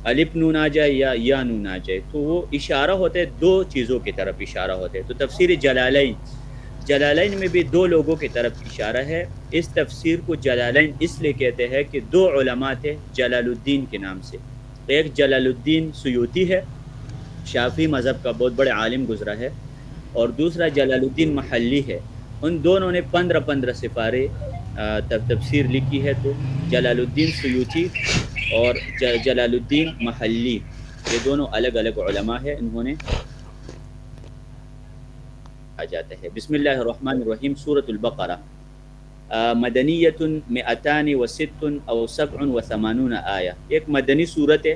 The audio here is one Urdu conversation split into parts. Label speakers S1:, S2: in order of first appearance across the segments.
S1: الف نون آ جائے یا نون آ جائے تو وہ اشارہ ہوتا ہے دو چیزوں کی طرف اشارہ ہوتا ہے. تو تفسیر جلالین، جلالین میں بھی دو لوگوں کی طرف اشارہ ہے. اس تفسیر کو جلالین اس لیے کہتے ہیں کہ دو علماء تھے جلال الدین کے نام سے. ایک جلال الدین سیوطی ہے، شافی مذہب کا بہت بڑے عالم گزرا ہے، اور دوسرا جلال الدین محلی ہے. ان دونوں نے 15 سپارے تفسیر لکھی ہے. تو جلال الدین سیوطی اور جلال الدین محلی یہ دونوں الگ الگ علماء ہیں. انہوں نے آ جاتا ہے. بسم اللہ الرحمن الرحیم. سورۃ البقرہ مدنیۃ مئتان و ست او سبع و ثمانون آیہ. ایک مدنی صورت ہے،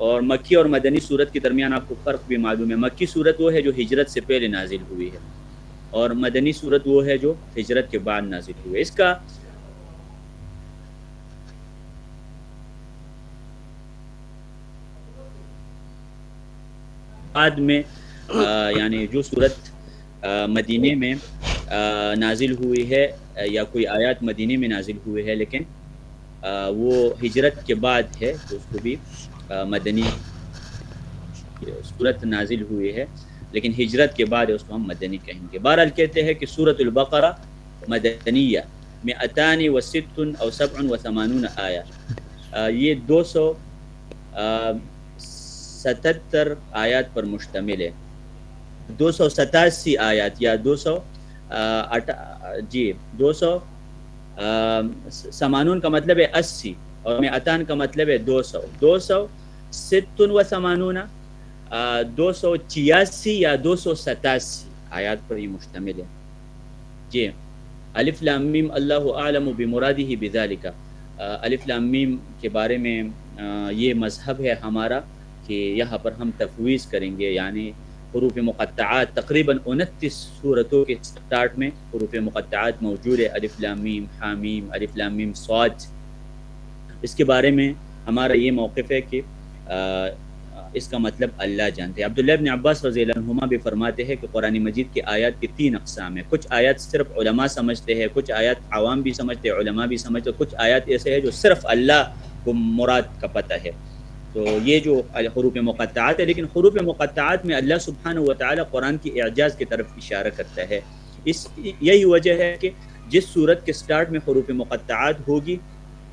S1: اور مکی اور مدنی صورت کے درمیان آپ کو فرق بھی معلوم ہے. مکی صورت وہ ہے جو ہجرت سے پہلے نازل ہوئی ہے، اور مدنی صورت وہ ہے جو ہجرت کے بعد نازل ہوئی ہے. اس کا بعد میں یعنی جو صورت مدینے میں نازل ہوئی ہے، یا کوئی آیات مدینے میں نازل ہوئی ہے لیکن وہ ہجرت کے بعد ہے، تو اس کو بھی مدنی صورت نازل ہوئی ہے لیکن ہجرت کے بعد اس کو ہم مدنی کہیں گے. بہرحال کہتے ہیں کہ سورۃ البقرہ مدنیہ مئتان و ست او سبع و ثمانون آیہ. یہ 277 آیات پر مشتمل ہے. 287 آیات یا 200 جی 200 سمانون کا مطلب ہے 80، اور مئتان کا مطلب ہے 200. 286 286 یا 287 آیات پر یہ مشتمل ہے. جی الف لام میم اللہ اعلم بمرادہ بذالک. الف لام میم کے بارے میں یہ مذہب ہے ہمارا کہ یہاں پر ہم تفویض کریں گے، یعنی حروف مقطعات تقریباً 29 صورتوں کے سٹارٹ میں حروف مقطعات موجود ہے. الف لام میم حامیم، الف لام میم صاد. اس کے بارے میں ہمارا یہ موقف ہے کہ اس کا مطلب اللہ جانتے ہیں. عبداللہ ابن عباس رضی اللہ عنہما بھی فرماتے ہیں کہ قرآن مجید کی آیات کی 3 اقسام ہیں. کچھ آیات صرف علماء سمجھتے ہیں، کچھ آیات عوام بھی سمجھتے ہیں، علماء بھی سمجھتے ہیں، کچھ آیات ایسے ہیں جو صرف اللہ کو مراد کا پتہ ہے. تو یہ جو حروف مقطعات ہے، لیکن حروف مقطعات میں اللہ سبحانہ و تعالی قرآن کی اعجاز کی طرف اشارہ کرتا ہے. یہی وجہ ہے کہ جس صورت کے سٹارٹ میں حروف مقطعات ہوگی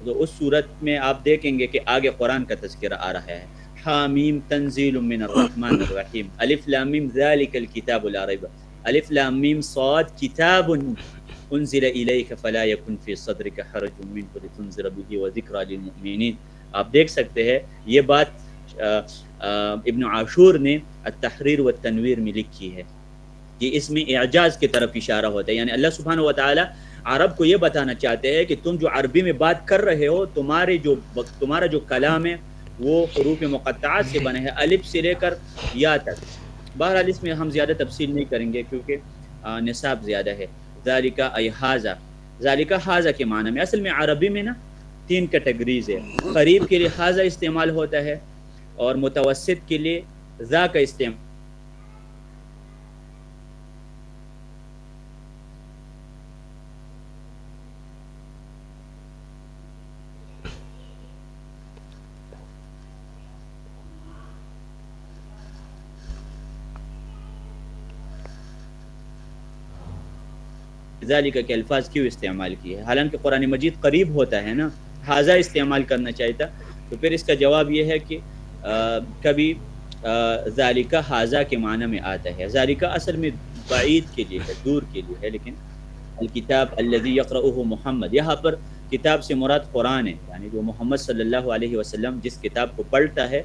S1: تو اس صورت میں آپ دیکھیں گے کہ آگے قرآن کا تذکرہ آ رہا ہے. حامیم تنزیل من الرحمن الرحیم، الف لام میم ذالک الکتاب لا ریب، الف لام میم صاد کتاب انزل الیک فلا یکن فی صدرک حرج منہ لتنذر به وذکری للمؤمنین. آپ دیکھ سکتے ہیں یہ بات ابن عاشور نے التحریر والتنویر میں لکھی ہے کہ اس میں اعجاز کی طرف اشارہ ہوتا ہے. یعنی اللہ سبحانہ و تعالی عرب کو یہ بتانا چاہتے ہیں کہ تم جو عربی میں بات کر رہے ہو، تمہارا جو کلام ہے وہ حروف مقطعات سے بنے ہے، الف سے لے کر یا تک. بہرحال اس میں ہم زیادہ تفصیل نہیں کریں گے کیونکہ نصاب زیادہ ہے. ذالک ای ھذا، ذالک ھذا کے معنی میں اصل میں عربی میں نا 3 کیٹیگریز ہے. قریب کے لیے ھذا استعمال ہوتا ہے، اور متوسط کے لیے ذا کا استعمال. ذالک کے الفاظ کیوں استعمال کیے، حالانکہ قرآن مجید قریب ہوتا ہے نا، ھذا استعمال کرنا چاہیے تھا. تو پھر اس کا جواب یہ ہے کہ کبھی ذالک ھذا کے معنی میں آتا ہے. ذالک اصل میں بعید کے لیے ہے، دور کے لیے ہے، لیکن الکتاب الذی یقرأہ محمد، یہاں پر کتاب سے مراد قرآن ہے، یعنی جو محمد صلی اللہ علیہ وسلم جس کتاب کو پڑھتا ہے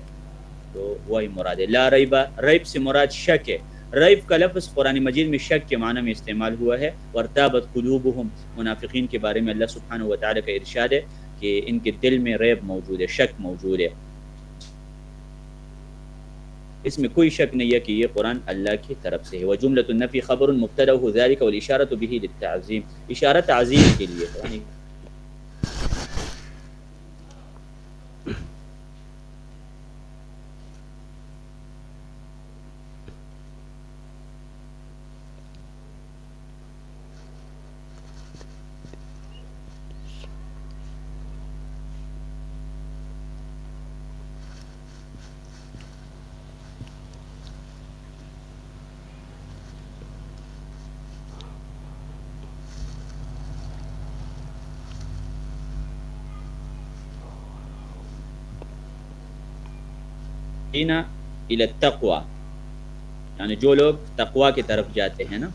S1: تو وہی مراد ہے. لا ریبہ، ریب سے مراد شک ہے. ریب کا لفظ قرآن مجید میں شک کے معنی میں استعمال ہوا ہے. وارتابت قلوبہم، منافقین کے بارے میں اللہ سبحانہ و تعالی کا ارشاد ہے کہ ان کے دل میں ریب موجود ہے، شک موجود ہے. اس میں کوئی شک نہیں ہے کہ یہ قرآن اللہ کی طرف سے ہے. وجملۃ النفی خبر مبتدأ ذلك والاشارۃ به للتعظیم، اشارہ تعظیم کے لیے ہے. یعنی اینا الی التقوی، یعنی جو لوگ تقوی کی طرف جاتے ہیں نا،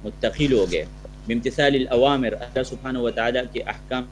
S1: متقی لوگ ہیں، بامتثال الاوامر، اللہ سبحانہ و تعالیٰ کے احکام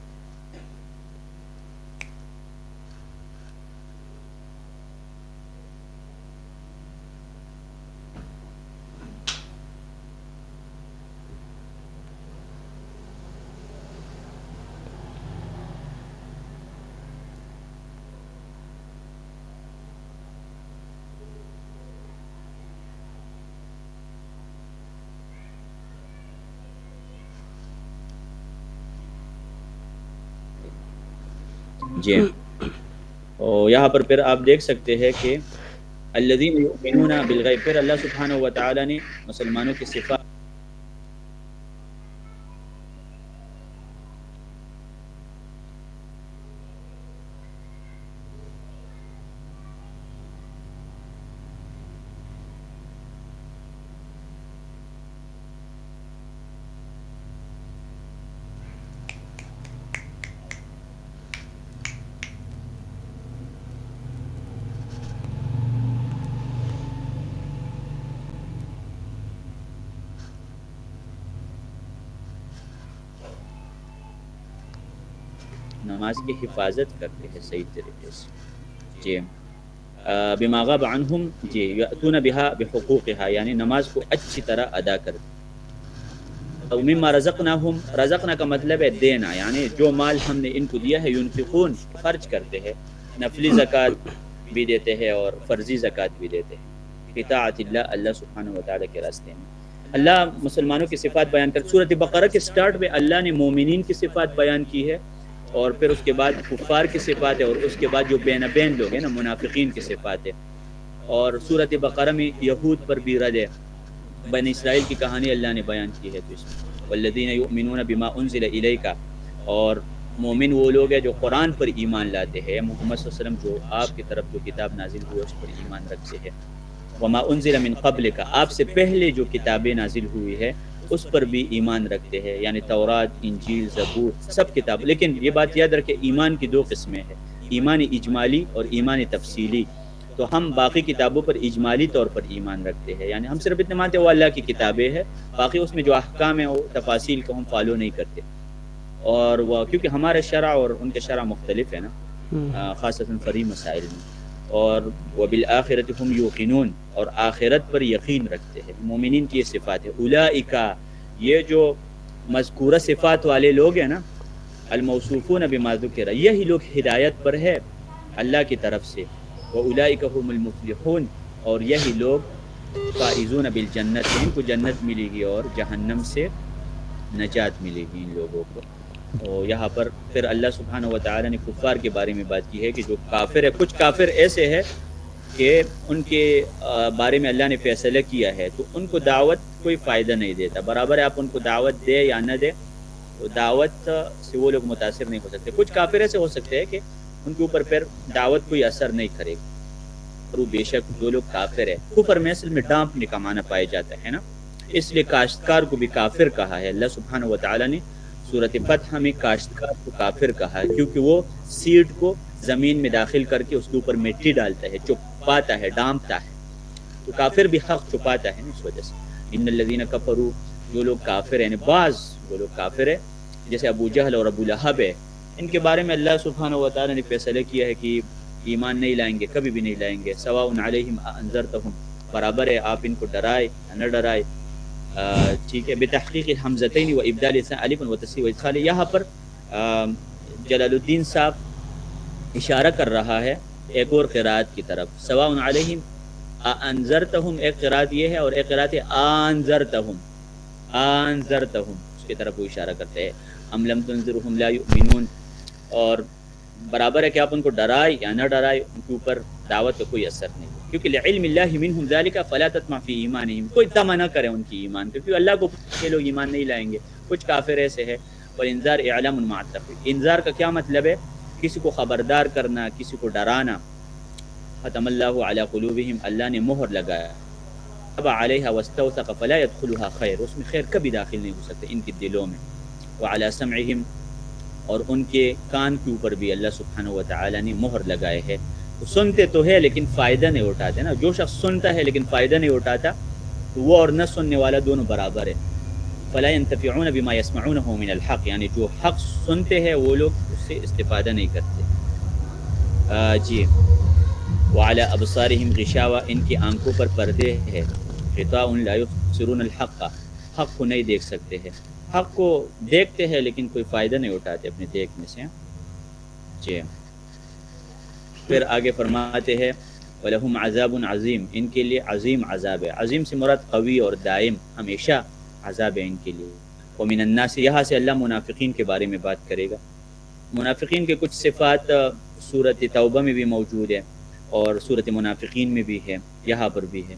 S1: جی۔ اور یہاں پر پھر آپ دیکھ سکتے ہیں کہ الذین یؤمنون بالغیب، پھر اللہ سبحانہ و تعالیٰ نے مسلمانوں کی صفات نماز کی حفاظت کرتے ہیں صحیح طریقے سے، جی۔ بما غاب عنہم، جی، یأتون بہا بحقوقها، یعنی نماز کو اچھی طرح ادا کرتے۔ مما رزقناہم، رزقنا کا مطلب ہے دینا، یعنی جو مال ہم نے ان کو دیا ہے، ينفقون، خرچ کرتے ہیں، نفلی زکوٰۃ بھی دیتے ہیں اور فرضی زکوٰۃ بھی دیتے ہیں، اطاعت اللہ، اللہ سبحانہ و تعالیٰ کے راستے میں۔ اللہ مسلمانوں کی صفات بیان کر، سورۃ بقرہ کے سٹارٹ میں اللہ نے مومنین کی صفات بیان کی ہے، اور پھر اس کے بعد کفار کی صفات ہے، اور اس کے بعد جو بین بین لوگ ہیں نا، منافقین کی صفات ہے، اور سورۃ بقرہ میں یہود پر بھی رد ہے، بنی اسرائیل کی کہانی اللہ نے بیان کی ہے، تو اس میں والذین یؤمنون بما انزل الیک، اور مومن وہ لوگ ہیں جو قرآن پر ایمان لاتے ہیں، محمد صلی اللہ علیہ وسلم جو آپ کی طرف جو کتاب نازل ہوئی اس پر ایمان رکھتے ہیں، وما انزل من قبلک، آپ سے پہلے جو کتابیں نازل ہوئی ہے اس پر بھی ایمان رکھتے ہیں، یعنی تورات، انجیل، زبور، سب کتاب۔ لیکن یہ بات یاد رکھیں، ایمان کی دو قسمیں ہیں، ایمان اجمالی اور ایمان تفصیلی۔ تو ہم باقی کتابوں پر اجمالی طور پر ایمان رکھتے ہیں، یعنی ہم صرف اتنے مانتے ہیں وہ اللہ کی کتابیں ہیں، باقی اس میں جو احکام ہیں وہ تفاصیل کو ہم فالو نہیں کرتے، اور وہ کیونکہ ہمارے شرع اور ان کے شرع مختلف ہے نا، خاصتاً فری مسائل میں۔ اور وبالآخرۃ ہم یوقنون، اور آخرت پر یقین رکھتے ہیں، مومنین کی یہ صفات ہے۔ اولئک، یہ جو مذکورہ صفات والے لوگ ہیں نا، الموصوفون بما ذکر، یہی لوگ ہدایت پر ہے اللہ کی طرف سے، واولئک هم المفلحون، اور یہی لوگ فائزون بالجنت، ان کو جنت ملے گی اور جہنم سے نجات ملے گی ان لوگوں کو۔ اور یہاں پر پھر اللہ سبحانہ و تعالیٰ نے کفار کے بارے میں بات کی ہے کہ جو کافر ہے، کچھ کافر ایسے ہیں کہ ان کے بارے میں اللہ نے فیصلہ کیا ہے تو ان کو دعوت کوئی فائدہ نہیں دیتا، برابر ہے آپ ان کو دعوت دے یا نہ دے، تو دعوت سے وہ لوگ متاثر نہیں ہو سکتے۔ کچھ کافر ایسے ہو سکتے ہیں کہ ان کے اوپر پھر دعوت کوئی اثر نہیں کرے گا، اور وہ بے شک جو لوگ کافر ہے، کفر میں اصل میں ڈانپنے کا معنی پایا جاتا ہے نا، اس لیے کاشتکار کو بھی کافر کہا ہے اللہ سبحانہ و تعالیٰ نے۔ سورۃ فتح میں کاشتکار کو کافر کہا ہے، کیونکہ وہ سیڈ کو زمین میں داخل کر کے اس کے اوپر مٹی ڈالتا ہے، چھپاتا ہے، ڈانپتا ہے، تو کافر بھی حق چھپاتا ہے نا، اس وجہ سے ان الذین کفروا، جو لوگ کافر ہیں، بعض وہ لوگ کافر ہیں جیسے ابو جہل اور ابو لہب ہے، ان کے بارے میں اللہ سبحانہ و تعالیٰ نے فیصلہ کیا ہے کہ ایمان نہیں لائیں گے، کبھی بھی نہیں لائیں گے، سواء علیہم انذرتہم، برابر ہے آپ ان کو ڈرائے یا نہ ڈرائے، ٹھیک ہے، بتحقیق الحمزتین و ابدال الف و تصحیح و ادخال۔ یہاں پر جلال الدین صاحب اشارہ کر رہا ہے ایک اور قرات کی طرف، سواء علیہم انذرتہم، ایک قرات یہ ہے، اور ایک قرات ہے انذرتہم، انذرتہم، اس کی طرف وہ اشارہ کرتے ہیں، ام لم تنذرہم لا یؤمنون، اور برابر ہے کہ آپ ان کو ڈرائے یا نہ ڈرائے، ان کے اوپر دعوت کا کوئی اثر نہیں، کیونکہ لعلم اللہ منہم ذالک فلا تطمع فی ایمانہم، کوئی طمع نہ کرے ان کی ایمان، کیونکہ اللہ کو یہ لوگ ایمان نہیں لائیں گے۔ کچھ کافر ایسے ہے، اور انذار اعلام مع التخویف، انذار کا کیا مطلب ہے؟ کسی کو خبردار کرنا، کسی کو ڈرانا۔ ختم اللہ علی قلوبہم، اللہ نے مہر لگایا، طبع علیہا واستوثق فلا يدخلها خیر، اس میں خیر کبھی داخل نہیں ہو سکتے ان کے دلوں میں۔ وعلی سمعہم، اور ان کے کان کے اوپر بھی اللہ سبحانہ و تعالیٰ نے مہر لگائے ہے، سنتے تو ہے لیکن فائدہ نہیں اٹھاتے نا. جو شخص سنتا ہے لیکن فائدہ نہیں اٹھاتا تو وہ اور نہ سننے والا دونوں برابر ہے. فلا ينتفعون بما يسمعونه من الحق, یعنی جو حق سنتے ہیں وہ لوگ اس سے استفادہ نہیں کرتے. جی. وعلى ابصارهم غشاوہ, ان کی آنکھوں پر پردے ہے. غطاء لا يبصرون الحق, حق کو نہیں دیکھ سکتے ہیں. حق کو دیکھتے ہیں لیکن کوئی فائدہ نہیں اٹھاتے اپنے دیکھنے سے. جی. پھر آگے فرماتے ہیں وَلَهُمْ عَذَابٌ عَظِيمٌ, ان کے لیے عظیم عذاب ہے. عظیم سے مراد قوی اور دائم, ہمیشہ عذاب ہے ان کے لیے. وَمِنَ النَّاسِ, یہاں سے اللہ منافقین کے بارے میں بات کرے گا. منافقین کے کچھ صفات سورۃ توبہ میں بھی موجود ہے اور سورۃ منافقین میں بھی ہے, یہاں پر بھی ہے.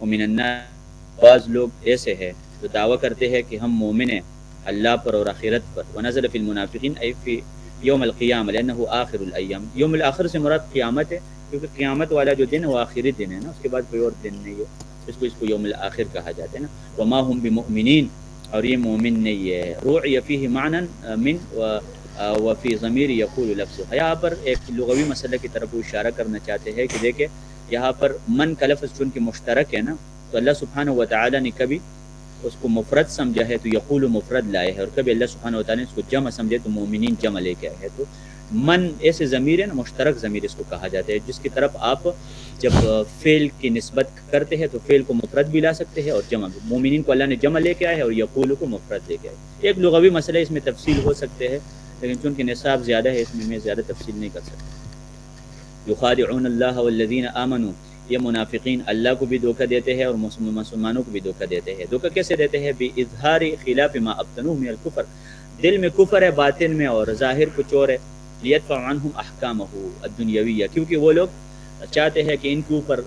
S1: وَمِنَ النَّاسِ, بعض لوگ ایسے ہیں جو دعویٰ کرتے ہیں کہ ہم مومن ہیں اللہ پر اور آخرت پر. وَنَزَلَ فِي الْمُنَافِقِينَ أي فِي یوم القیامہ لأنه آخر الایام, یوم الآخر سے مراد قیامت ہے کیونکہ قیامت والا جو دن ہے وہ آخری دن ہے نا, اس کے بعد کوئی اور دن نہیں ہے, اس کو یوم الآخر کہا جاتا ہے نا. وما هم بمؤمنین, اور یہ مومن نہیں ہے. روعی فیہ معنی من وفی ضمیر یقول لفظ, یہاں پر ایک لغوی مسئلہ کی طرف وہ اشارہ کرنا چاہتے ہیں کہ دیکھیں یہاں پر من کا لفظ چونکہ مشترک ہے نا, تو اللہ سبحانہ وتعالی نے کبھی اس کو مفرد سمجھا ہے تو یقول مفرد لائے ہے, اور کبھی اللہ سبحانہ وتعالی نے اس کو جمع سمجھے تو مومنین جمع لے کے آئے ہے. تو من ایسے ضمیر ہے نا, مشترک ضمیر اس کو کہا جاتا ہے, جس کی طرف آپ جب فعل کی نسبت کرتے ہیں تو فعل کو مفرد بھی لا سکتے ہیں اور جمع بھی. مومنین کو اللہ نے جمع لے کے آئے ہے اور یقول کو مفرد لے کے آئے. ایک لغوی مسئلہ, اس میں تفصیل ہو سکتے ہیں لیکن چونکہ نصاب زیادہ ہے اس میں زیادہ تفصیل نہیں کر سکتا. یخادعون اللہ والذین آمنوا, یہ منافقین اللہ کو بھی دھوکہ دیتے ہیں اور مسلمانوں کو بھی دھوکہ دیتے ہیں. دھوکہ کیسے دیتے ہیں؟ باظہار خلاف ما ابطنوه من الکفر, دل میں کفر ہے باطن میں اور ظاہر کچھ اور ہے. لیدفع عنہم احکامہ الدنیویہ, کیونکہ وہ لوگ چاہتے ہیں کہ ان کے اوپر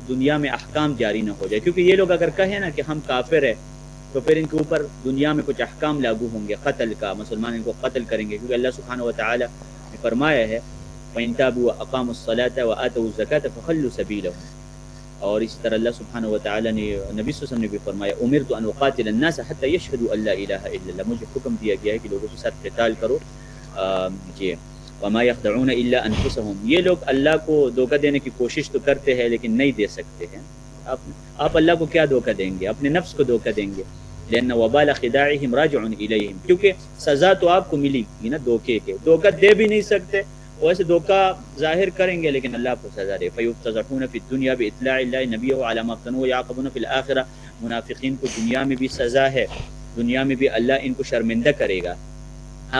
S1: دنیا میں احکام جاری نہ ہو جائے. کیونکہ یہ لوگ اگر کہیں نا کہ ہم کافر ہیں تو پھر ان کے اوپر دنیا میں کچھ احکام لاگو ہوں گے, قتل کا, مسلمان ان کو قتل کریں گے. کیونکہ اللہ سبحانہ وتعالی نے فرمایا ہے فَإِن تَابُوا وَأَقَامُوا الصَّلَاةَ وَآتَوُا الزَّكَاةَ فَخَلُّوا سَبِيلَهُمْ. اور اسی طرح اللہ سبحانہ وتعالی نے نبی صلی اللہ علیہ وسلم نے بھی فرمایا امرت ان اقاتل الناس حتى يشهدوا ان لا الہ الا اللہ, مجھے حکم دیا گیا ہے کہ لوگوں کے ساتھ قتال کرو. یہ وما يخدعون الا انفسهم, یہ لوگ اللہ کو دھوکہ دینے کی کوشش تو کرتے ہیں لیکن نہیں دے سکتے ہیں. آپ اللہ کو کیا دھوکہ دیں گے؟ اپنے نفس کو دھوکہ دیں گے. لأن وبال خداعهم راجع إليهم, کیونکہ سزا تو آپ کو ملی گی نا دھوکے کے. دھوکہ دے بھی نہیں سکتے, ویسے دھوکہ ظاہر کریں گے لیکن اللہ کو سزا دے. فیفتضحون فی الدنیا باطلاع اللہ نبیہ علی ما ابتنوا ویعاقبون فی الآخرہ, منافقین کو دنیا میں بھی سزا ہے, دنیا میں بھی اللہ ان کو شرمندہ کرے گا,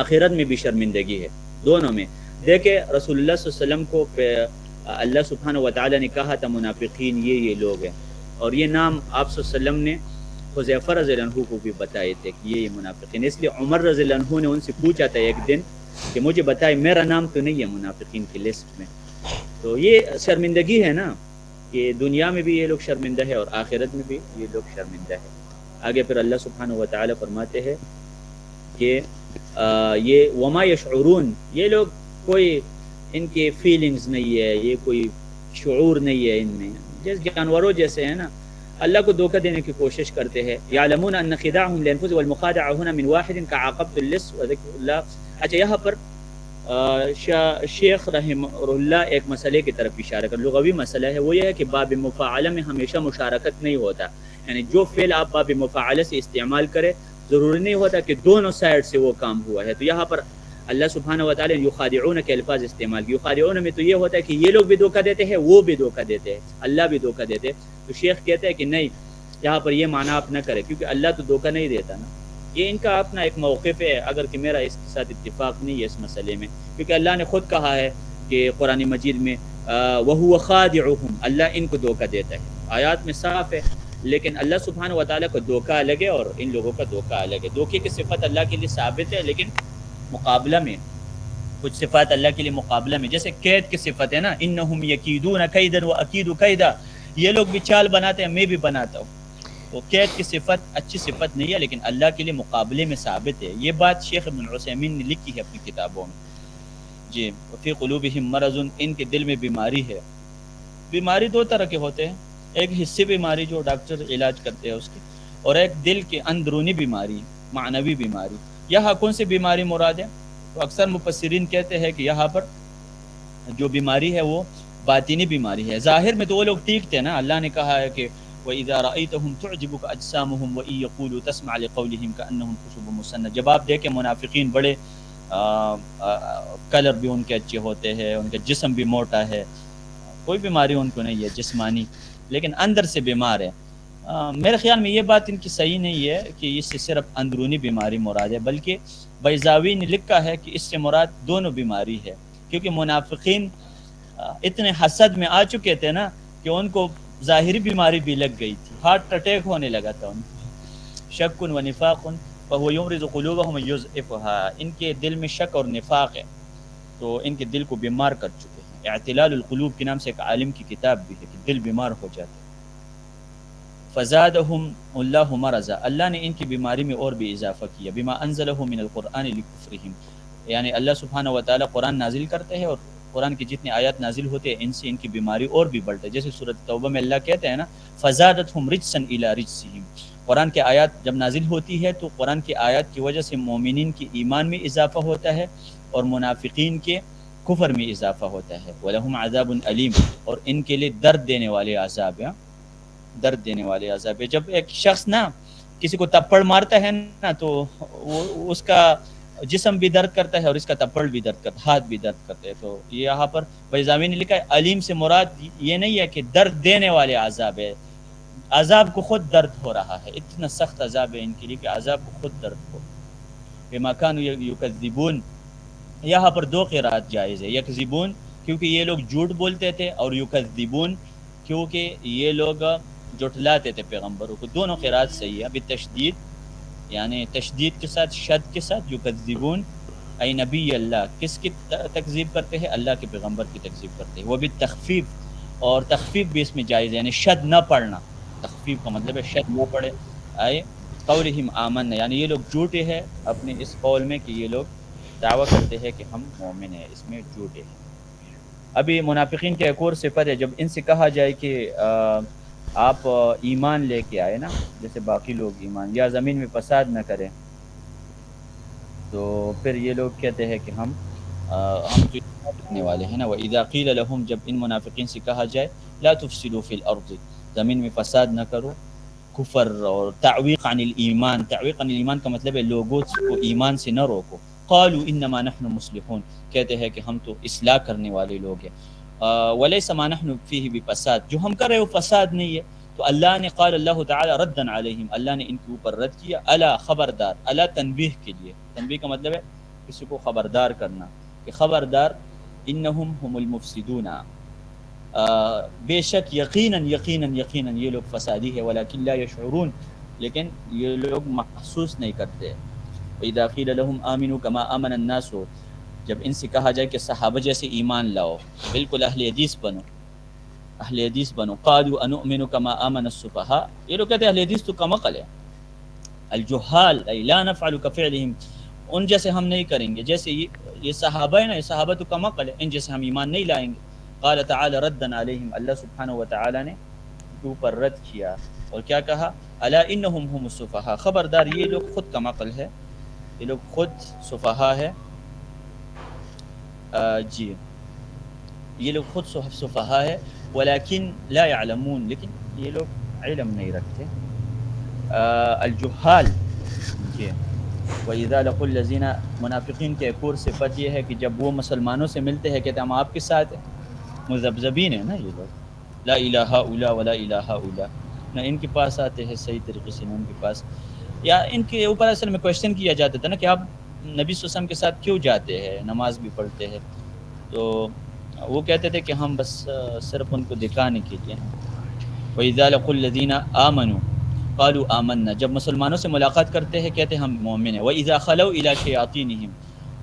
S1: آخرت میں بھی شرمندگی ہے, دونوں میں. دیکھیں رسول اللہ صلی اللہ علیہ وسلم کو اللہ سبحانہ وتعالی نے کہا تھا منافقین یہ لوگ ہیں, اور یہ نام آپ صلی اللہ علیہ وسلم نے حذیفہ رضی اللہ عنہ کو بھی بتائے تھے کہ یہ منافقین. اس لیے عمر رضی اللہ عنہ نے ان سے پوچھا تھا ایک دن کہ مجھے بتائے میرا نام تو نہیں ہے منافقین کی لسٹ میں. تو یہ شرمندگی ہے نا کہ دنیا میں بھی یہ لوگ شرمندہ ہے اور آخرت میں بھی یہ لوگ شرمندہ ہے. آگے پھر اللہ سبحانہ وتعالی فرماتے ہیں کہ یہ وما یشعرون, یہ لوگ کوئی ان کے فیلنگز نہیں ہے, یہ کوئی شعور نہیں ہے ان میں, جیسے جانوروں جیسے ہیں نا, اللہ کو دھوکہ دینے کی کوشش کرتے ہیں. یعلمون ان خداعهم لانفسهم والمخادعه هنا من واحد كعقبۃ اللص وذکر اللہ. اچھا یہاں پر شیخ رحمہ اللہ ایک مسئلے کی طرف اشارہ کر, لغوی مسئلہ ہے, وہ یہ ہے کہ باب مفاعلہ میں ہمیشہ مشارکت نہیں ہوتا, یعنی جو فعل آپ باب مفاعلہ سے استعمال کرے ضروری نہیں ہوتا کہ دونوں سائڈ سے وہ کام ہوا ہے. تو یہاں پر اللہ سبحانہ وتعالی نے یخادعون کے الفاظ استعمال کیے. یخادعون میں تو یہ ہوتا ہے کہ یہ لوگ بھی دھوکہ دیتے ہیں, وہ بھی دھوکہ دیتے ہیں, اللہ بھی دھوکہ دیتے ہیں. تو شیخ کہتے ہیں کہ نہیں, یہاں پر یہ معنی آپ نہ کریں کیونکہ اللہ تو دھوکہ نہیں دیتا نا. یہ ان کا اپنا ایک موقف ہے, اگر کہ میرا اس کے ساتھ اتفاق نہیں ہے اس مسئلے میں, کیونکہ اللہ نے خود کہا ہے کہ قرآن مجید میں وَهُوَ خَادِعُهُمْ, اللہ ان کو دھوکہ دیتا ہے. آیات میں صاف ہے, لیکن اللہ سبحانہ وتعالیٰ کو دھوکہ الگ ہے اور ان لوگوں کا دھوکہ الگ ہے. دھوکے کی صفت اللہ کے لیے ثابت ہے لیکن مقابلہ میں کچھ صفات اللہ کے لیے مقابلہ میں, جیسے قید کی صفت ہے نا, انہم یکیدون کیدا واکید کیدا, یہ لوگ بھی چال بناتے ہیں میں بھی بناتا ہوں. تو قید کی صفت اچھی صفت نہیں ہے لیکن اللہ کے لیے مقابلے میں ثابت ہے. یہ بات شیخ ابن عثیمین نے لکھی ہے اپنی کتابوں میں. جی, فی قلوبہم مرض, ان کے دل میں بیماری ہے. بیماری دو طرح کے ہوتے ہیں, ایک حصی بیماری جو ڈاکٹر علاج کرتے ہیں اس کی, اور ایک دل کے اندرونی بیماری, معنوی بیماری. یہاں کون سی بیماری مراد ہے؟ تو اکثر مفسرین کہتے ہیں کہ یہاں پر جو بیماری ہے وہ باطنی بیماری ہے. ظاہر میں تو وہ لوگ ٹھیک تھے نا. اللہ نے کہا ہے کہ وَإِذَا رَأَيْتَهُمْ تُعْجِبُكَ أَجْسَامُهُمْ وَإِن يَقُولُوا تَسْمَعْ لِقَوْلِهِمْ كَأَنَّهُمْ خُشُبٌ مُّسَنَّدَةٌ. جب آپ دیکھیں منافقین بڑے کلر بھی ان کے اچھے ہوتے ہیں, ان کا جسم بھی موٹا ہے, کوئی بیماری ان کو نہیں ہے جسمانی, لیکن اندر سے بیمار ہے. میرے خیال میں یہ بات ان کی صحیح نہیں ہے کہ اس سے صرف اندرونی بیماری مراد ہے, بلکہ بیضاوی نے لکھا ہے کہ اس سے مراد دونوں بیماری ہے, کیونکہ منافقین اتنے حسد میں آ چکے تھے نا کہ ان کو ظاہری بیماری بھی لگ گئی تھی, ہارٹ اٹیک ہونے لگا تھا ان کو. شک و نفاق فهو يمرض قلوبهم ويضعفها. ان کے دل میں شک اور نفاق ہے تو ان کے دل کو بیمار کر چکے ہیں. اعتلال القلوب کے نام سے ایک عالم کی کتاب بھی ہے کہ دل بیمار ہو جاتے ہیں. فزادهم اللہ مرضا. اللہ نے ان کی بیماری میں اور بھی اضافہ کیا. بما انزله من القرآن لکفرهم. یعنی اللہ سبحانہ و تعالی قرآن نازل کرتے ہیں اور قرآن کی جتنے آیات نازل ہوتے ہیں ان سے ان کی بیماری اور بھی بڑھتے ہے. جیسے سورۃ توبہ میں اللہ کہتے ہیں نا فزادتهم رجسا الی رجسهم. قرآن کی آیات جب نازل ہوتی ہے تو قرآن کی آیات کی وجہ سے مومنین کے ایمان میں اضافہ ہوتا ہے اور منافقین کے کفر میں اضافہ ہوتا ہے. وَلَهُمْ عَذَابٌ أَلِيمٌ. اور ان کے لیے درد دینے والے عذاب ہیں, درد دینے والے عذاب ہے. جب ایک شخص نا کسی کو تپڑ مارتا ہے نا تو اس کا جسم بھی درد کرتا ہے اور اس کا تپڑ بھی درد کرتا ہے, ہاتھ بھی درد کرتے ہیں. تو یہ یہاں پر بیضاوی نے لکھا ہے علیم سے مراد یہ نہیں ہے کہ درد دینے والے عذاب ہے, عذاب کو خود درد ہو رہا ہے. اتنا سخت عذاب ہے ان کے لیے کہ عذاب کو خود درد ہو. بما كانوا يكذبون. یہاں پر دو قرات جائز ہے. یکذبون کیونکہ یہ لوگ جھوٹ بولتے تھے, اور یکذبون کیونکہ یہ لوگ جھٹلاتے تھے پیغمبروں کو. دونوں قرات صحیح ہے بالتشدید, یعنی تشدید کے ساتھ شد کے ساتھ. یکذبون ای نبی اللہ, کس کی تکذیب کرتے ہیں؟ اللہ کے پیغمبر کی تکذیب کرتے ہیں. وہ بھی تخفیف, اور تخفیف بھی اس میں جائز ہے, یعنی شد نہ پڑھنا. تخفیف کا مطلب ہے شد نہ پڑھے. آئے قولہم آمنا, یعنی یہ لوگ جھوٹے ہیں اپنے اس قول میں کہ یہ لوگ دعویٰ کرتے ہیں کہ ہم مومن ہیں, اس میں جھوٹے ہیں. ابھی منافقین کے ایک اور صفت ہے, جب ان سے کہا جائے کہ آپ ایمان لے کے آئے نا جیسے باقی لوگ ایمان, یا زمین میں فساد نہ کریں, تو پھر یہ لوگ کہتے ہیں کہ ہم تو رکھنے والے ہیں نا. وَإِذَا قِيلَ لَهُمْ, جب ان منافقین سے کہا جائے لَا تُفْسِدُوا فِي الْأَرْضِ, زمین میں فساد نہ کرو. کفر اور تعویق عن الایمان. تعویق عن الایمان کا مطلب ہے لوگوں کو ایمان سے نہ روکو. قالوا انما نحن مصلحون, کہتے ہیں کہ ہم تو اصلاح کرنے والے لوگ ہیں. ولیس ما نحن فیہ بفساد, جو ہم کر رہے ہو فساد نہیں ہے. تو اللہ نے قال اللہ تعالی ردا علیہم, اللہ نے ان کے اوپر رد کیا. الا خبردار, الا تنبیہ کے لیے. تنبیہ کا مطلب ہے کسی کو خبردار کرنا کہ خبردار, انہم هم المفسدون, بے شک یقیناً یقیناً یقیناً یہ لوگ فسادی ہے. ولکن لا یشعرون, لیکن یہ لوگ محسوس نہیں کرتے. وَإِذَا قِيلَ لَهُمْ آمِنُوا كَمَا آمَنَ النَّاسُ, جب ان سے کہا جائے کہ صحابہ جیسے ایمان لاؤ, بالکل اہل حدیث بنو, اہل حدیث بنو. قالوا انؤمن كما آمن السفهاء, یہ لوگ کہتے ہیں اہل حدیث تو کم عقل ہے. الجہال ای لا نفعل كفعلهم, ان جیسے ہم نہیں کریں گے جیسے یہ صحابہ ہیں نا, یہ صحابہ تو کم عقل ہے, ان جیسے ہم ایمان نہیں لائیں گے. قال تعالی ردا علیہم, اللہ سبحانہ و تعالی نے اوپر رد کیا اور کیا کہا؟ الا انہم هم السفہاء, خبردار یہ لوگ خود کم عقل ہے, یہ لوگ خود سفہاء ہے. جی یہ لوگ خود سفہاء ہے. ولیکن لا يعلمون, لیکن یہ لوگ علم نہیں رکھتے. الجہال. جی وَإِذَا لَقُوا الَّذِينَ, منافقین کے ایک اور صفت یہ ہے کہ جب وہ مسلمانوں سے ملتے ہیں کہتے ہیں ہم آپ کے ساتھ ہیں. مذبذبین ہیں نا یہ لوگ, لا الہ الا ولا الہ الا, نہ ان کے پاس آتے ہیں صحیح طریقے سے, نہ ان کے پاس. یا ان کے اوپر اصل میں کوشچن کیا جاتا تھا نا کہ آپ نبی صلی اللہ علیہ وسلم کے ساتھ کیوں جاتے ہیں, نماز بھی پڑھتے ہیں. تو وہ کہتے تھے کہ ہم بس صرف ان کو دکھانے کے لیے. وَإِذَا لَقُوا الَّذِينَ آمَنُوا قالوا آمنا, جب مسلمانوں سے ملاقات کرتے ہیں کہتے ہیں ہم مومن ہیں. وَإِذَا خَلَوْا إِلَى شَيَاطِينِهِمْ,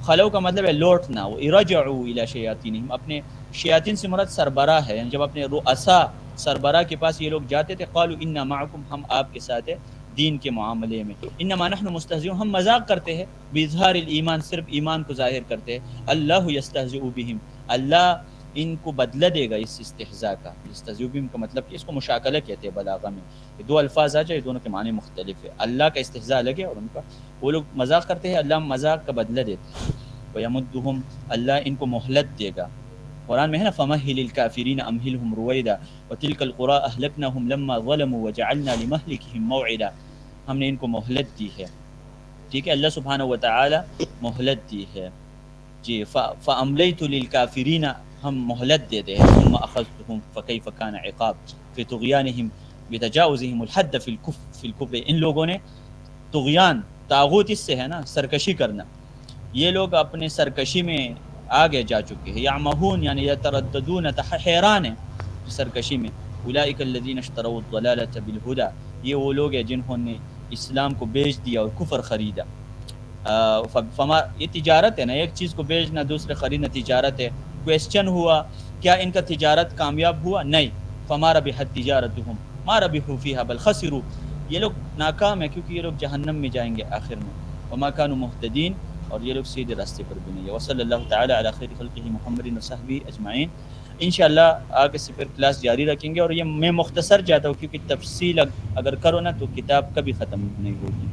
S1: خلو کا مطلب ہے لوٹنا. رجعوا إِلَى شَيَاطِينِهِمْ, اپنے شیاطین سے مراد سربراہ ہے, جب اپنے رؤساء سربراہ کے پاس یہ لوگ جاتے تھے. قالوا إِنَّا مَعَكُمْ, ہم آپ کے ساتھ ہیں دین کے معاملے میں. انما نحن مستہزئون, ہم مذاق کرتے ہیں. بإظہار الایمان, صرف ایمان کو ظاہر کرتے ہیں. اللہ یستہزئ بہم, اللہ ان کو بدلہ دے گا اس استہزاء کا. یستہزئ بہم کا مطلب کہ اس کو مشاکلہ کہتے ہیں بلاغہ میں, یہ دو الفاظ آ جائے دونوں کے معنی مختلف ہے. اللہ کا استہزاء لگے اور ان کا, وہ لوگ مذاق کرتے ہیں, اللہ مذاق کا بدلہ دیتا ہے. وَيَمُدُّهُمْ, اللہ ان کو مہلت دے گا. قرآن میں ہے نا فمہل الکافرین امہلہم رویدا وتلک القری اہلکناہم لما ظلموا وجعلنا لمہلکہم موعدا، ہم نے ان کو مہلت دی ہے، ٹھیک ہے، اللہ سبحانہ وتعالی مہلت دی ہے جی، فاملیت للکافرین، ہم مہلت دیتے ہیں، ثم اخذتہم فکیف کان عقاب فی طغیانہم بتجاوزہم الحد فی الکفر، ان لوگوں نے طغیان، طاغوت اس سے ہے نا سرکشی کرنا، یہ لوگ اپنے سرکشی میں آگے جا چکے ہیں، یعمہون یعنی یترددون، حیران ہیں سرکشی میں، اولئک الذین اشتروا الضلالۃ بالہدی، یہ وہ لوگ ہیں جنہوں نے اسلام کو بیچ دیا اور کفر خریدا، فما، یہ تجارت ہے نا، ایک چیز کو بیچنا دوسرے خریدنا تجارت ہے، کویسچن ہوا کیا ان کا تجارت کامیاب ہوا؟ نہیں، فما ربحت تجارتہم ما ربحوا فیہا بل خسروا، یہ لوگ ناکام ہیں کیونکہ یہ لوگ جہنم میں جائیں گے آخر میں، وما كانوا مہتدین، اور یہ لوگ سیدھے راستے پر بھی نہیں ہے۔ وصلی اللہ تعالی علی خیر خلقہ محمد وصحبہ اجمعین۔ انشاءاللہ آگے سے پھر کلاس جاری رکھیں گے، اور یہ میں مختصر جاتا ہوں کیونکہ تفصیل اگر کرو نا تو کتاب کبھی ختم نہیں ہوگی۔